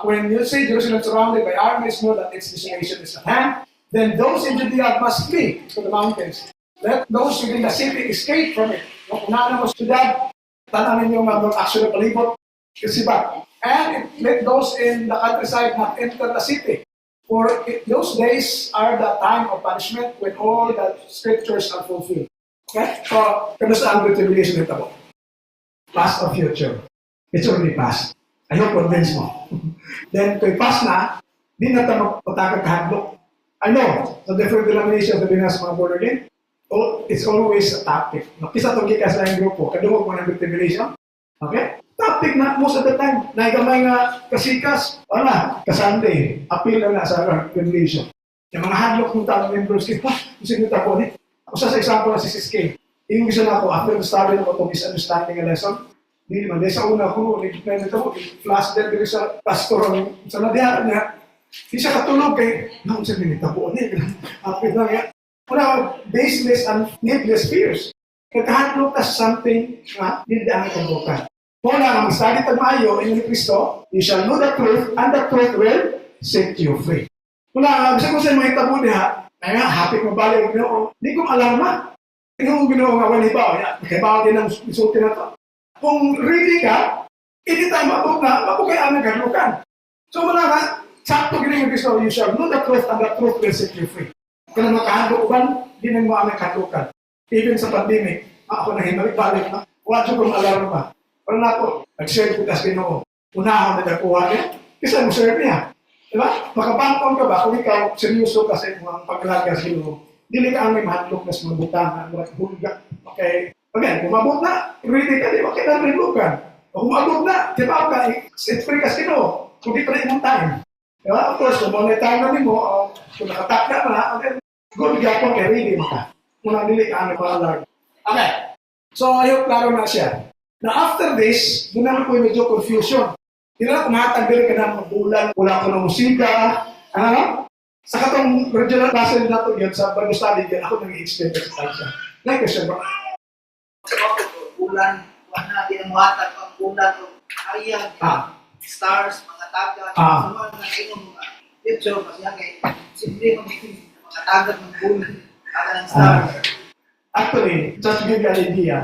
When you see Jerusalem surrounded by armies, know that its desolation is at hand. Then those in Judea must flee to the mountains. Let those within the city escape from it. Kung unahan mo siyudad, tanamin yung mga actual palibot, kasi ba? And let those in the countryside not enter the city. For those days are the time of punishment when all the scriptures are fulfilled. Okay? So, kamusta ang Great Tribulation nito po? Past or future? It's already past. I hope convince mo. Then, kung pass na, di na ito magpatakag kahadlok. I know, the different denominations na binas mga born again, it's always a topic. Kisa itong kikas na yung grupo, kadungog mo ng Great Tribulation. Okay? Topic na most of the time. Naigamay nga kasikas, ka-Sunday, appeal na sa Revelation. Yung mga hadlock ng taong members, gusto nyo tapo ni. Ako sa example na si Siskay. Yung gusto na ako, after the study na ako, misunderstanding a lesson, hindi naman. Dahil sa una ko, flash dead sa pastor, sa nadiharan niya, hindi siya katulog kay, siya minitapo ni. Appeal na nga. Wala, baseless and needless fears. Kagahadlok ka sa something na hindi ang kabukan. Kung na ang study tagmayo in Kristo, you shall know the truth, and the truth will set you free. Kung na, bisa ko sa mga itabo niya, ay nga, happy mo balik, hindi kong alam na. Yung ginawa nga wala iba, kaya din ang isulti na ito. Kung ready ka, hindi tayo mapukay ang naghalukan. So wala nga, sakto ginawa ng Kristo, you shall know the truth, and the truth will set you free. Kaya makahandok di na mo ang naghalukan. Even sa pandemic, ako na hinalik-balik na, wala kong alarma. Pero na ako, nag-share ko kasi Ginoo. Unahon na nagkuha niya, kasi mo share niya. Diba? Makapangkon ka ba kung ikaw seryoso kasi mga pag-alaga sa Ginoo? dili ka ang may mahadlok na sa mga butang, mga hulga. Okay. Again, kung mabot na, ready ka, di ba? Kailan rinlugan. Kung mabot na, di ba ka, set free ka sino. Kung di pa rin yung time. Di ba? Of course, kung muna time na mo, kung nakatak na na, okay, good gapon kay ready mo ka. Muna dili ka ang nagpahalag. Okay. So, ayun, klaro na siya. Now, after this, doon naman po yung medyo confusion. Hindi na kumatag dili ka na mabulan, wala ko ng musika, ano? Sa katong regional class na ito yun, sa Bible study yun, ako nag-i-explain sa kansa. Like I said, bro. Bulan, wala din ang watag ang bulan o ayag, stars, mga taga, sa mga nakainong mga picture, kasi yan kay simple mga taga ng bulan, taga ng stars. Actually, just to give you an idea,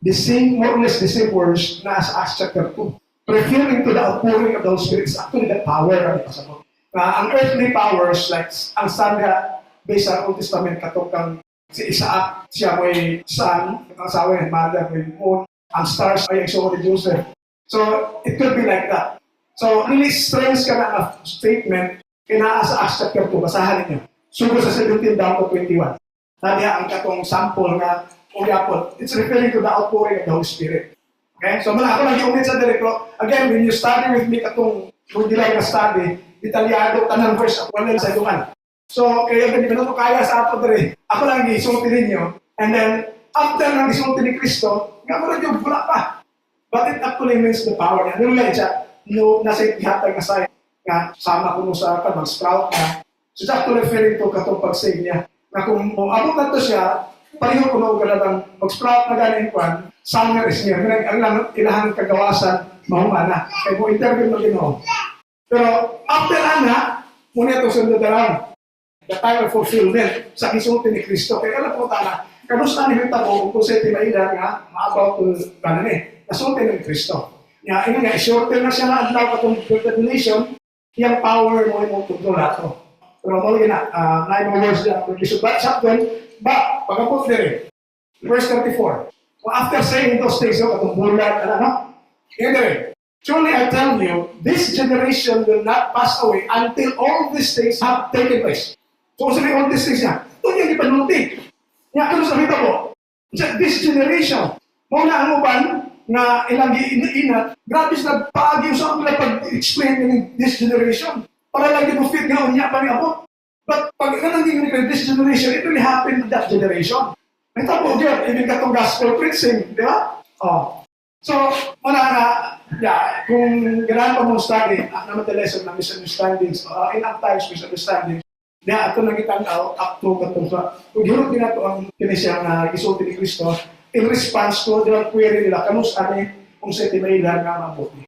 the same, more or less the same words na sa Acts chapter 2, referring to the outpouring of the Holy Spirit is actually the power ng pasabot. Ang earthly powers, like ang sun nga, based sa Old Testament, katukang si Isaac, siya may son, ang asawa niya, mother, may moon, ang stars ay ang ni Joseph. So, it could be like that. So, really strange ka na ang statement, kinaa sa Acts chapter 2, basahan ninyo. Sugo sa 17 down to 21. Tadi ang katong sample na magyapon. It's referring to the outpouring of the Holy Spirit. Okay? So, mula ako nag-iumit sa direkto. Again, when you study with me katong Mundilay na study, detalyado, tanang verse, wala sa iluman. So, kaya hindi ko kaya sa ato dere. Ako lang gisulti ninyo. And then, after nang gisulti ni Kristo, nga mo rin yung wala pa. But it actually means the power. Ano lang siya? No, nasa ihatag na sa nga sama ko mo sa mag-sprout na. So, it's actually referring to katong pag-save niya. Na kung abot na to siya, pareho ko na lang mag-sprout na galing kwan, summer is near. Ang lang ilahan kagawasan, mahumana. Kaya mo interview mo ginoon. Pero after ana, muna itong sundadaran. The time of fulfillment sa kisulti ni Kristo. Kaya alam po tala, kamusta ni Hita ko kung sa timaila nga, maabaw ko kanan nasulti ni Kristo. Nga, nga, shorter na siya na adlaw katong tribulation, yung power mo yung kontrol nato. Pero mo na, 9 words na, but chapter, but, pagkapot din verse 34. So after saying those things, katong bulat, ano, yun din. Truly I tell you, this generation will not pass away until all these things have taken place. So kung sabi all these things niya, ito niya ipanunti. Nga, kano sabi ko, this generation, muna ang uban na ilang inat, grabe sa nagpaagi sa ako pag-explain ng this generation. Para lang yung fit nga, niya pa rin ako. But pag nangyayari ko this generation, it really happened to that generation. May tapo dyan, ibig ka itong gospel preaching, di ba? Oh. So, wala na, yeah, kung ganahan pa mong study, naman the lesson ng misunderstandings, in times misunderstandings, na ito nang itanaw, up to katong sa, kung hirot din na ito ang kinesyang na isulti ni Kristo, in response to the query nila, kamusta ni kung sa timayla nga mabuti.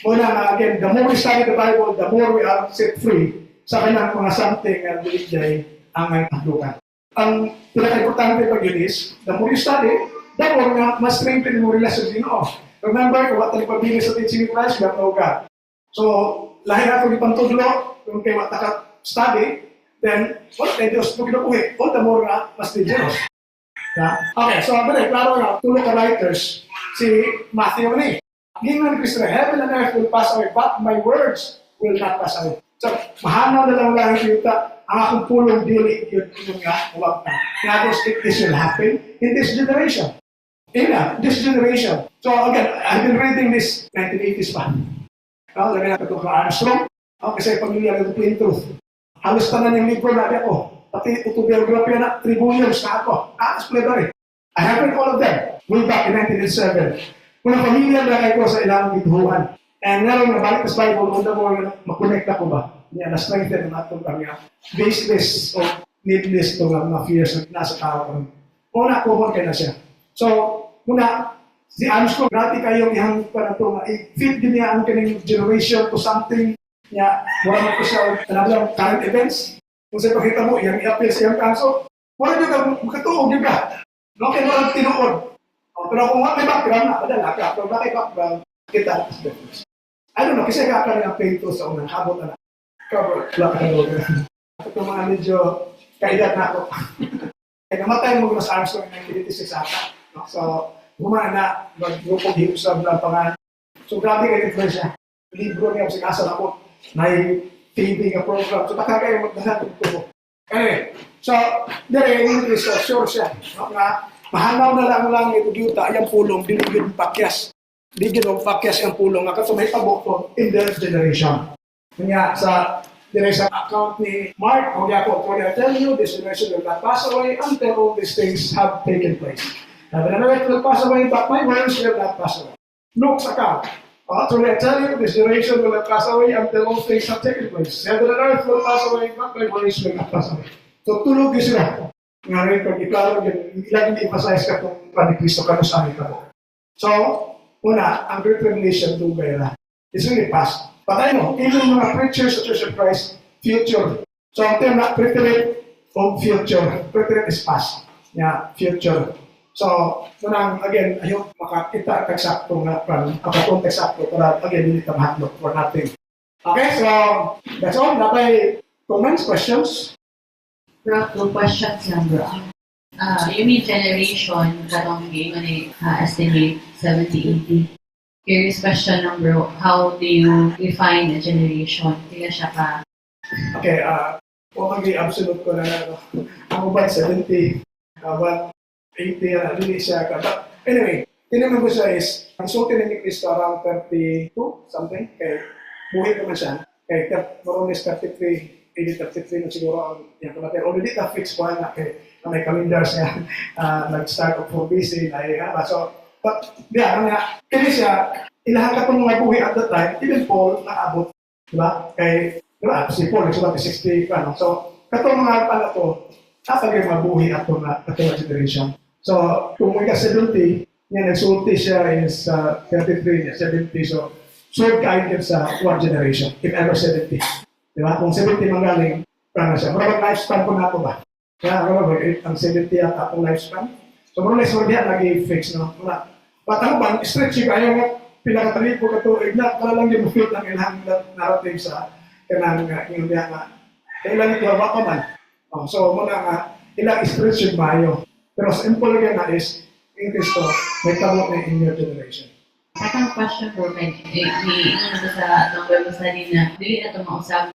Muna nga, again, the more we study the Bible, the more we are set free sa kanyang mga something na biligay ang may tahlukan. Ang pinaka-importante pag yun is, the more you study, the more nga, mas strengthen mo relasyon din o. Remember, kung wata ni pabili sa teaching ni Christ, God know God. So, lahi na kung ipantudlo, kung kayo mataka-study, then, what na Diyos mo kinukuhi? All the more nga, mas dangerous. Okay, so, balik, klaro nga, tulog ka writers, si Matthew ni. Gingan ni Kristo, heaven and earth will pass away, but my words will not pass away. So, mahanaw na lang yung yuta, ang akong pulong dili, yun nga, huwag na. Nga, this will happen in this generation. This generation. So again, I've been reading this 1980s pa. Lagay natin ito ka Armstrong. Kasi pamilya ng Plain Truth. Halos tanan yung libro na ako. Pati autobiography na 3 volumes na ako. Explain rin. I have read all of them. Way back in 1987. Kung pamilya na ko sa ilang bituhan. And ngayon, nabalik sa Bible, kung mo makonect ako ba? Na-strengthen na itong kanya. Baseless o needless itong mga fears na nasa tao. Una, common kayo na siya. So, muna, si Armstrong, grabe kayong ihang pa na ito, i-fit din niya ang kanyang generation to something niya, wala mo ko siya, alam current events. Kung sa pakita mo, iyang i-appeal sa iyang kaso, wala nyo ka, makatuog nyo ka. No, kaya walang tinuod. Pero kung may background na, padala ka, pero bakit background, kita. I don't know, kasi kaka rin ang painto sa unang habot na cover, wala ka na ito mga medyo kaedad na ako. Kaya namatay mo sa Armstrong ng 1986 ata. So, humana, mag-grupong hipsab na pangalan. So, grabe kayo influensya. Libro niya, si Kasal ako, may TV ka program. So, baka kayo magdahan ito mo. Anyway, so, dire, yung Kristo, sure siya. No? Nga, mahanaw na lang langit ug yuta, yung pulong, diligid pakyas. Diligid ang pakyas yung pulong, nga katumay tabok to in their generation. Kanya, sa dire sa account ni Mark, o ako, for I tell you, this generation will not pass away until all these things have taken place. Now, the earth will pass away, but my words will not pass away. Luke's account. Truly I tell you, this generation will not pass away until all things have taken place. Heaven and earth will pass away, but my words will not pass away. So, tulog yun sila. Nga rin, kung iklaro yun, ilang i-emphasize ka kung paano Kristo ka sa amin ka mo. So, una, ang Great Revelation, dugay na. It's really past. But I know, even mga preachers sa Church of Christ, future. So, ang term na preterite of future. Preterite is past. Yeah, future. So, munang, again, ayaw makakita kagsakto nga, kapatong kagsakto, para, again, hindi tamahatlok for nothing. Okay, so, that's all. Dapat comments, questions? Bro, two questions lang, bro. You mean generation, katong game, estimate 70, 80. Curious question lang, bro. How do you define a generation? Kaya siya ka? Okay, kung mag-i-absolute ko na ang ubad 70, 80, hindi siya ka. But anyway, tinanong ko siya is, ang sulti ni Cristo around 32, something, kay buhay naman siya. Kay more or less 33, 33 na siguro ang yan ko natin. Already na-fix ko na kay may calendar siya, nag-start of 4 BC, so, but, yeah, kaya siya, ilahat ka itong mga buhay at that time, even Paul, nakaabot, diba? Kay, diba, si Paul, nagsulat 60, ano, so, katong mga pala to, napagay mga buhay at itong generation. So, kung may ka-70, niya nagsulti siya is 33, niya 70, so, short kain din sa one generation, if ever 70. Diba? Kung 70 manggaling, paano siya? Marabang lifespan po na ito ba? Kaya, ang 70 at akong lifespan. So, more or less, hindi nag-fix, no? But ano ba, stretch yung ayaw nga, pinakatalit po katuig na, para lang yung field ng ilang narrative sa kanang yung diya nga. Kailan ito, baka man. So, muna nga, ilang stretch yung mayo. Pero simple again na is, in Cristo, may tabo na in your generation. Second question po, sa itong Bible study na, dili na ito mausap.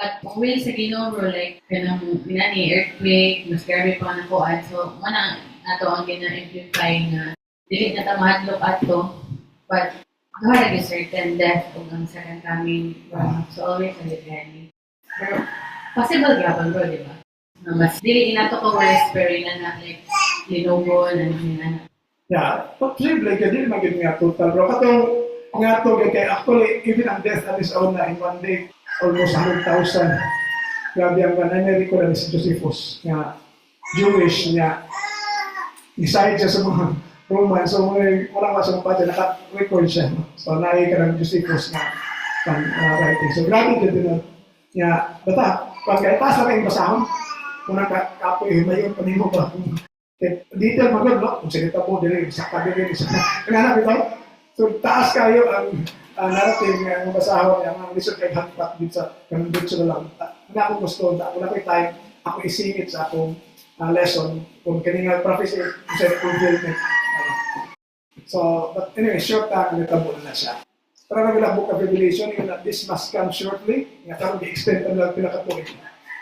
But kung will sa Ginoo, bro, like, kanang minani, earthquake, mas grabe pa na kuan. So, muna, nato ang gina-amplify na, dili na ito mahadlok ato, but, there is certain death o ang second coming. So, always ang ready. Pero, possible gapon, bro, di ba? Na mas, dili inato ko worst, pero na like, linugon, and Yeah, possible, kaya di magiging nga total. Pero katong nga to, kaya actually, even ang death at his own na in one day, almost 100,000. Grabe ang nangyari ko na si Josephus, nga Jewish niya, decide siya sa mga Roman, so walang masumpa dyan, naka-record siya. So, naay ka ng Josephus na writing. So, grabe din din niya. Bata, pag taas na kayong basahon, kung nakapoy, mayon pa mo ba? Detail magod, no? Kung sinita po, dili, sakta din, kaya ito. So, taas kayo ang narrative ng basahon, ang lisod kay Hatpat dito sa kanundot na lang. Kung ako gusto, wala ko'y time, ako isingit sa akong lesson, kung kanina prophecy, sa fulfillment. So, but anyway, short time, natabo na siya. Pero nagilabok ka Revelation, yun na this must come shortly, nga tarong di-extend ang lang pinakatuloy.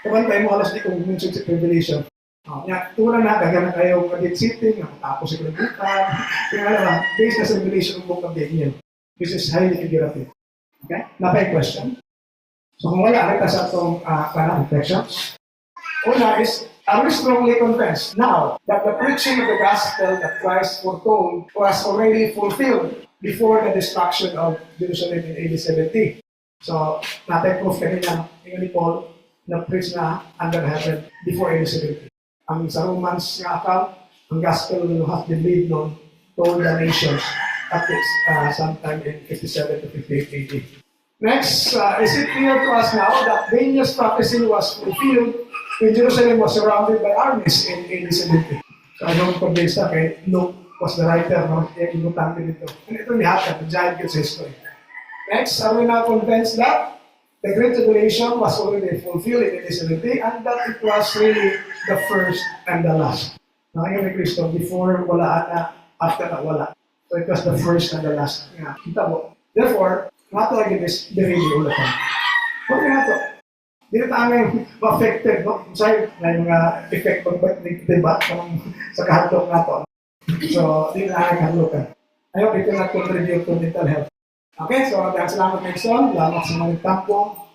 Kabantay mo, alas di kong mention sa Revelation. Nga, tuna na, gagana kayo mag-get sitting, tapos sa kalibutan. Kaya alam, based na sa Revelation ng Book of Daniel. This is highly figurative. Okay? Napay question? So kung wala, kita sa itong reflections. Una is, are we strongly convinced now that the preaching of the gospel that Christ foretold was already fulfilled before the destruction of Jerusalem in AD 70? So, natin proof kanina, yung ni Paul, na-preach na under heaven before AD 70. Ang sa Romans nga account, ang gospel will have been made known to all the nations at least sometime in 57 to 58 AD. Next, is it clear to us now that Daniel's prophecy was fulfilled when Jerusalem was surrounded by armies in AD 70? So I don't convince na kay Luke was the writer ng inutang dito. And ito nihatag, the giant gets history. Next, are we now convinced that the Great Tribulation was already fulfilled in AD 70 and that it was really the first and the last? Nakaya ni Kristo, before wala na, after na wala. So it was the first and the last. Kita mo. Therefore, nato again is the radio ulit. Huwag nga to. Di na tayo ma-affected, no? Sa'yo na yung effect ng diba? Sa kahadlok na to. So, di na tayo kahadlokan. I hope ito na contribute to mental health. Okay, so dahil salamat Nelson, salamat sa mga nagtampong.